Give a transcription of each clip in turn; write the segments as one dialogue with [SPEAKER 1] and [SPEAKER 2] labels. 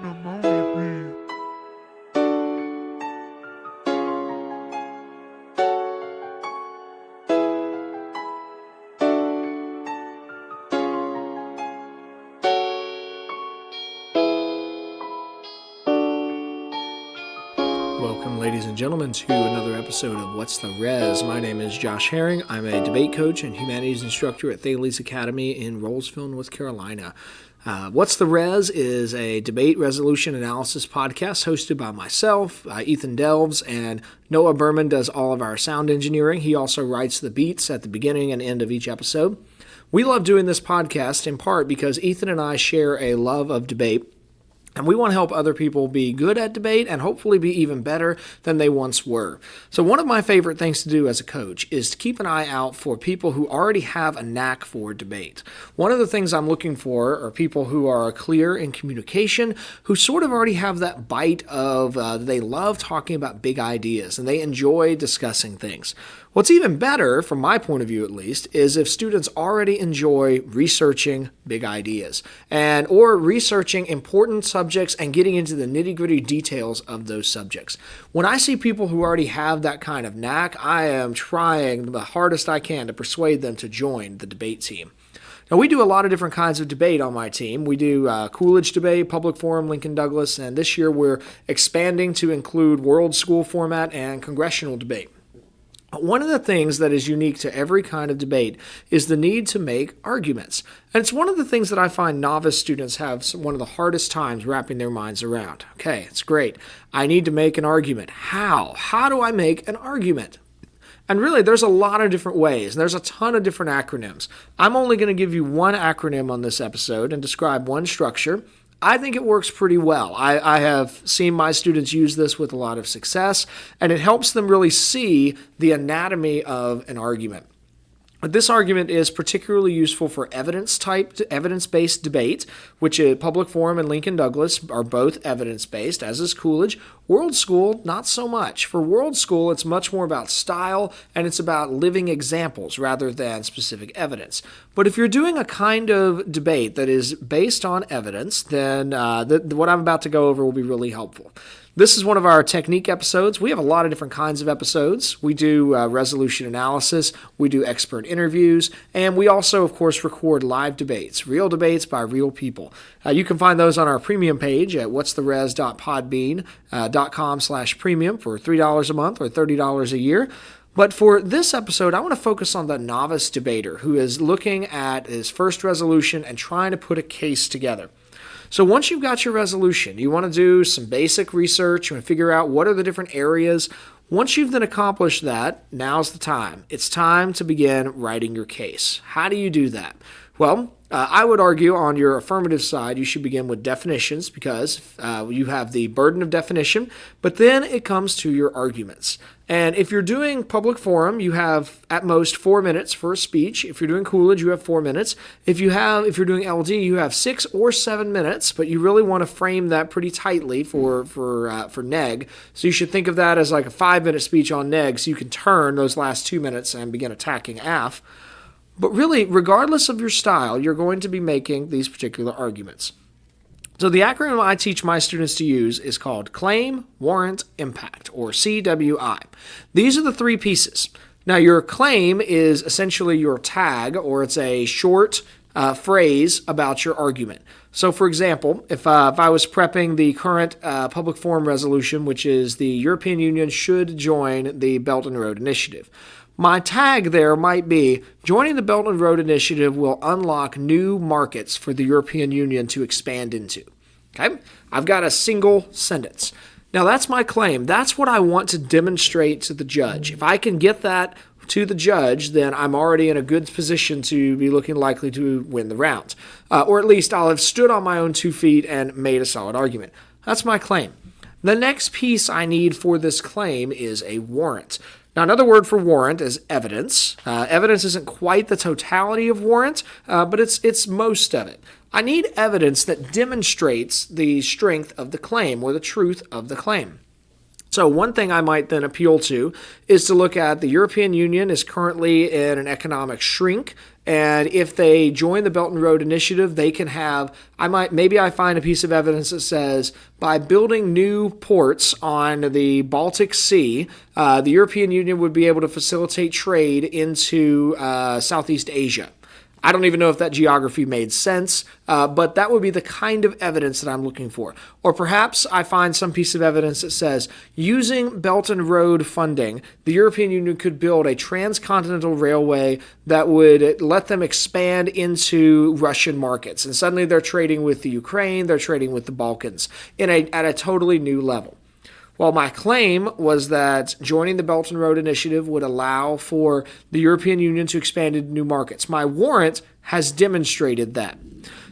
[SPEAKER 1] pneumonia.
[SPEAKER 2] Welcome, ladies and gentlemen, to another episode of What's the Res? My name is Josh Herring. I'm a debate coach and humanities instructor at Thales Academy in Rolesville, North Carolina. What's the Res is a debate resolution analysis podcast hosted by myself, Ethan Delves, and Noah Berman does all of our sound engineering. He also writes the beats at the beginning and end of each episode. We love doing this podcast in part because Ethan and I share a love of debate. And we want to help other people be good at debate and hopefully be even better than they once were. So one of my favorite things to do as a coach is to keep an eye out for people who already have a knack for debate. One of the things I'm looking for are people who are clear in communication, who sort of already have that bite of they love talking about big ideas and they enjoy discussing things. What's even better, from my point of view at least, is if students already enjoy researching big ideas or researching important subjects and getting into the nitty-gritty details of those subjects. When I see people who already have that kind of knack, I am trying the hardest I can to persuade them to join the debate team. Now, we do a lot of different kinds of debate on my team. We do Coolidge debate, public forum, Lincoln Douglas, and this year we're expanding to include world school format and congressional debate. One of the things that is unique to every kind of debate is the need to make arguments. And it's one of the things that I find novice students have one of the hardest times wrapping their minds around. Okay, it's great. I need to make an argument. How? How do I make an argument? And really, there's a lot of different ways, and there's a ton of different acronyms. I'm only going to give you one acronym on this episode and describe one structure. I think it works pretty well. I have seen my students use this with a lot of success, and it helps them really see the anatomy of an argument. This argument is particularly useful for evidence-based debate, which public forum and Lincoln Douglas are both evidence-based, as is Coolidge. World School, not so much. For World School, it's much more about style, and it's about living examples rather than specific evidence. But if you're doing a kind of debate that is based on evidence, then what I'm about to go over will be really helpful. This is one of our technique episodes. We have a lot of different kinds of episodes. We do resolution analysis, we do expert interviews, and we also, of course, record live debates, real debates by real people. You can find those on our premium page at whatsttheres.podbean.com/premium for $3 a month or $30 a year. But for this episode, I want to focus on the novice debater who is looking at his first resolution and trying to put a case together. So once you've got your resolution, you want to do some basic research. You want to figure out what are the different areas. Once you've then accomplished that, now's the time. It's time to begin writing your case. How do you do that? Well, I would argue on your affirmative side, you should begin with definitions because you have the burden of definition, but then it comes to your arguments. And if you're doing public forum, you have at most 4 minutes for a speech. If you're doing Coolidge, you have 4 minutes. If you're doing LD, you have 6 or 7 minutes, but you really want to frame that pretty tightly for neg. So you should think of that as like a 5-minute speech on neg, so you can turn those last 2 minutes and begin attacking AF. But really, regardless of your style, you're going to be making these particular arguments. So the acronym I teach my students to use is called Claim, Warrant, Impact, or CWI. These are the three pieces. Now, your claim is essentially your tag, or it's a short phrase about your argument. So, for example, if I was prepping the current public forum resolution, which is the European Union should join the Belt and Road Initiative, my tag there might be, joining the Belt and Road Initiative will unlock new markets for the European Union to expand into. Okay? I've got a single sentence. Now, that's my claim. That's what I want to demonstrate to the judge. If I can get that to the judge, then I'm already in a good position to be looking likely to win the round. Or at least I'll have stood on my own 2 feet and made a solid argument. That's my claim. The next piece I need for this claim is a warrant. Now, another word for warrant is evidence. Evidence isn't quite the totality of warrant, but it's most of it. I need evidence that demonstrates the strength of the claim or the truth of the claim. So one thing I might then appeal to is to look at the European Union is currently in an economic shrink. And if they join the Belt and Road Initiative, they can have, maybe I find a piece of evidence that says by building new ports on the Baltic Sea, the European Union would be able to facilitate trade into Southeast Asia. I don't even know if that geography made sense, but that would be the kind of evidence that I'm looking for. Or perhaps I find some piece of evidence that says, using Belt and Road funding, the European Union could build a transcontinental railway that would let them expand into Russian markets. And suddenly they're trading with the Ukraine, they're trading with the Balkans at a totally new level. Well, my claim was that joining the Belt and Road Initiative would allow for the European Union to expand into new markets. My warrant has demonstrated that.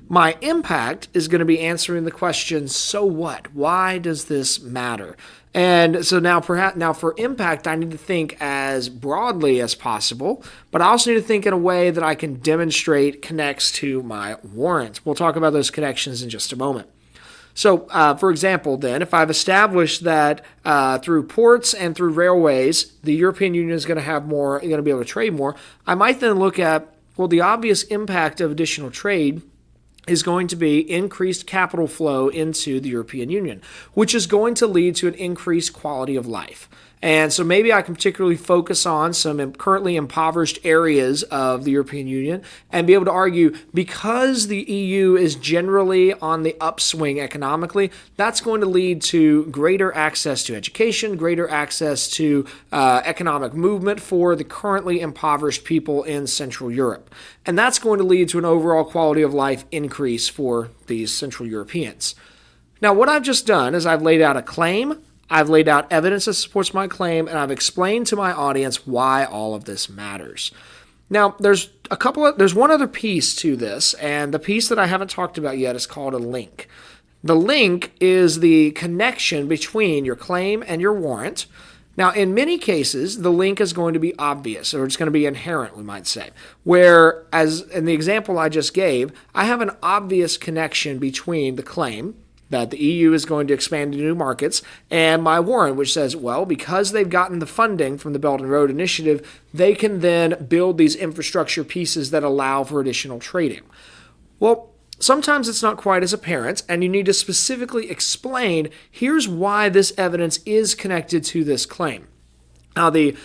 [SPEAKER 2] My impact is going to be answering the question, so what? Why does this matter? And so now for impact, I need to think as broadly as possible, but I also need to think in a way that I can demonstrate connects to my warrant. We'll talk about those connections in just a moment. So, for example, then, if I've established that through ports and through railways, the European Union is going to be able to trade more, I might then look at, well, the obvious impact of additional trade is going to be increased capital flow into the European Union, which is going to lead to an increased quality of life. And so maybe I can particularly focus on some currently impoverished areas of the European Union and be able to argue because the EU is generally on the upswing economically, that's going to lead to greater access to education, greater access to economic movement for the currently impoverished people in Central Europe. And that's going to lead to an overall quality of life increase for these Central Europeans. Now, what I've just done is I've laid out a claim, I've laid out evidence that supports my claim, and I've explained to my audience why all of this matters. Now, there's one other piece to this, and the piece that I haven't talked about yet is called a link. The link is the connection between your claim and your warrant. Now, in many cases, the link is going to be obvious, or it's going to be inherent, we might say. Whereas in the example I just gave, I have an obvious connection between the claim that the EU is going to expand into new markets, and my warrant, which says, well, because they've gotten the funding from the Belt and Road Initiative, they can then build these infrastructure pieces that allow for additional trading. Well, sometimes it's not quite as apparent, and you need to specifically explain, here's why this evidence is connected to this claim. Now, the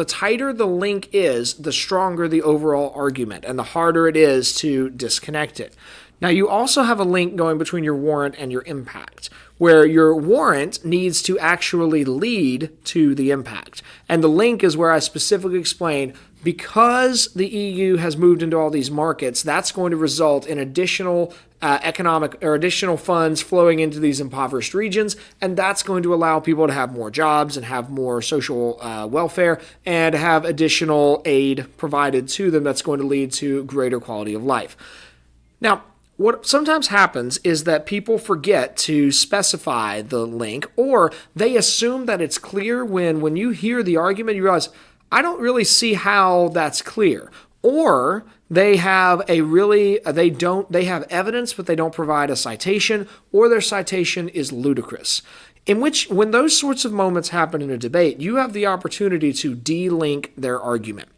[SPEAKER 2] tighter the link is, the stronger the overall argument, and the harder it is to disconnect it. Now, you also have a link going between your warrant and your impact, where your warrant needs to actually lead to the impact. And the link is where I specifically explain, because the EU has moved into all these markets, that's going to result in additional economic or additional funds flowing into these impoverished regions, and that's going to allow people to have more jobs and have more social welfare and have additional aid provided to them that's going to lead to greater quality of life. Now, what sometimes happens is that people forget to specify the link, or they assume that it's clear when you hear the argument, you realize, I don't really see how that's clear. Or they have they have evidence, but they don't provide a citation, or their citation is ludicrous. When those sorts of moments happen in a debate, you have the opportunity to de-link their argument,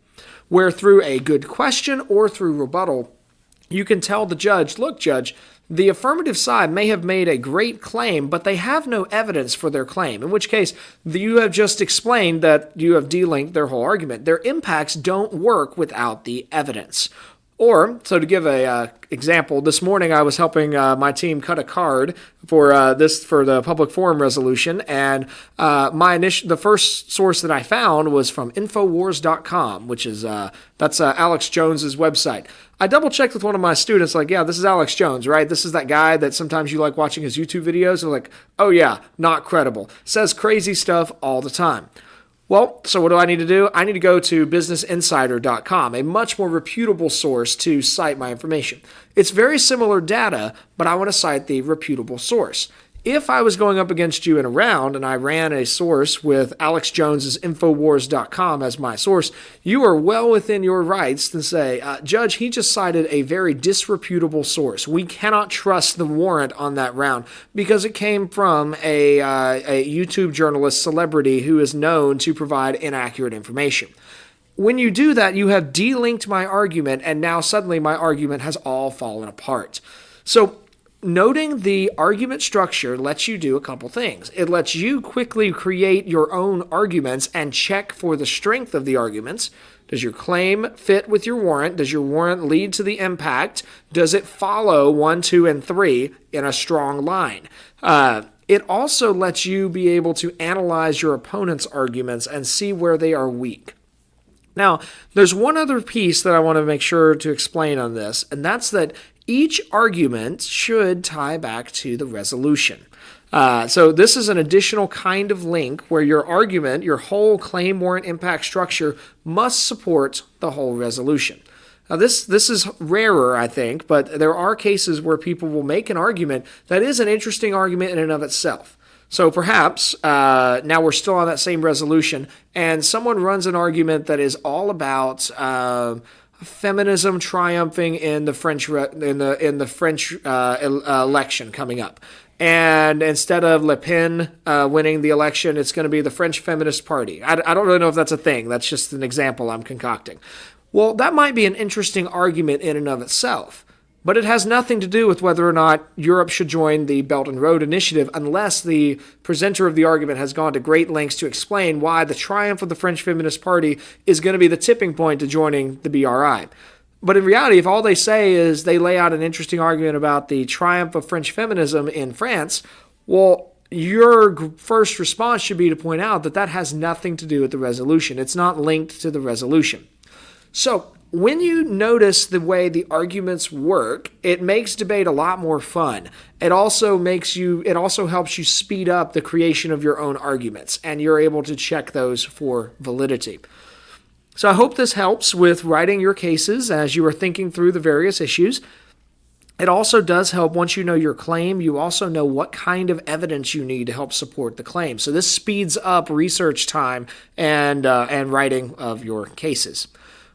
[SPEAKER 2] where through a good question or through rebuttal, you can tell the judge, look, judge, the affirmative side may have made a great claim, but they have no evidence for their claim, in which case you have just explained that you have de-linked their whole argument. Their impacts don't work without the evidence. Or, so to give a example, this morning I was helping my team cut a card for the public forum resolution, and the first source that I found was from Infowars.com, which is that's Alex Jones's website. I double checked with one of my students, like, yeah, this is Alex Jones, right? This is that guy that sometimes you like watching his YouTube videos. They're like, oh yeah, not credible. Says crazy stuff all the time. Well, so what do I need to do? I need to go to businessinsider.com, a much more reputable source to cite my information. It's very similar data, but I want to cite the reputable source. if I was going up against you in a round and I ran a source with Alex Jones's Infowars.com as my source, you are well within your rights to say, Judge, he just cited a very disreputable source. We cannot trust the warrant on that round because it came from a YouTube journalist celebrity who is known to provide inaccurate information. When you do that, you have delinked my argument, and now suddenly my argument has all fallen apart. So noting the argument structure lets you do a couple things. It lets you quickly create your own arguments and check for the strength of the arguments. Does your claim fit with your warrant? Does your warrant lead to the impact? Does it follow 1, 2, and 3 in a strong line? It also lets you be able to analyze your opponent's arguments and see where they are weak. Now, there's one other piece that I want to make sure to explain on this, and that's that each argument should tie back to the resolution. So this is an additional kind of link where your argument, your whole claim warrant impact structure, must support the whole resolution. Now, this is rarer, I think, but there are cases where people will make an argument that is an interesting argument in and of itself. So perhaps now we're still on that same resolution, and someone runs an argument that is all about feminism triumphing in the French election coming up. And instead of Le Pen winning the election, it's going to be the French Feminist Party. I don't really know if that's a thing. That's just an example I'm concocting. Well, that might be an interesting argument in and of itself. But it has nothing to do with whether or not Europe should join the Belt and Road Initiative unless the presenter of the argument has gone to great lengths to explain why the triumph of the French Feminist Party is going to be the tipping point to joining the BRI. But in reality, if all they say is they lay out an interesting argument about the triumph of French feminism in France, well, your first response should be to point out that that has nothing to do with the resolution. It's not linked to the resolution. So when you notice the way the arguments work, it makes debate a lot more fun. It also helps you speed up the creation of your own arguments, and you're able to check those for validity. So I hope this helps with writing your cases as you are thinking through the various issues. It also does help once you know your claim, you also know what kind of evidence you need to help support the claim. So this speeds up research time and writing of your cases.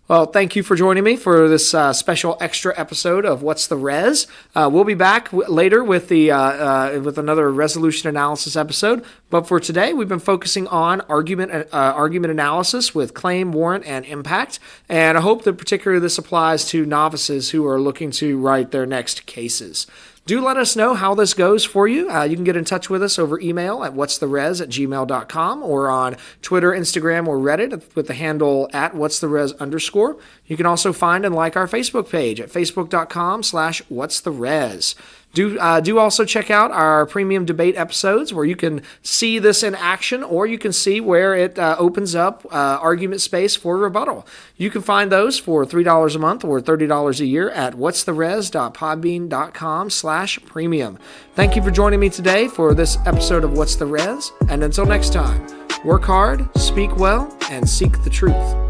[SPEAKER 2] Well, thank you for joining me for this special extra episode of What's the Res. We'll be back later with with another resolution analysis episode. But for today, we've been focusing on argument analysis with claim, warrant, and impact. And I hope that particularly this applies to novices who are looking to write their next cases. Do let us know how this goes for you. You can get in touch with us over email at what'stheres@gmail.com or on Twitter, Instagram, or Reddit with the handle at what'stheres_. You can also find and like our Facebook page at facebook.com/what'stheres. Do also check out our premium debate episodes where you can see this in action, or you can see where it opens up argument space for rebuttal. You can find those for $3 a month or $30 a year at what'stheres.podbean.com/premium. Thank you for joining me today for this episode of What's the Res, and until next time, work hard, speak well, and seek the truth.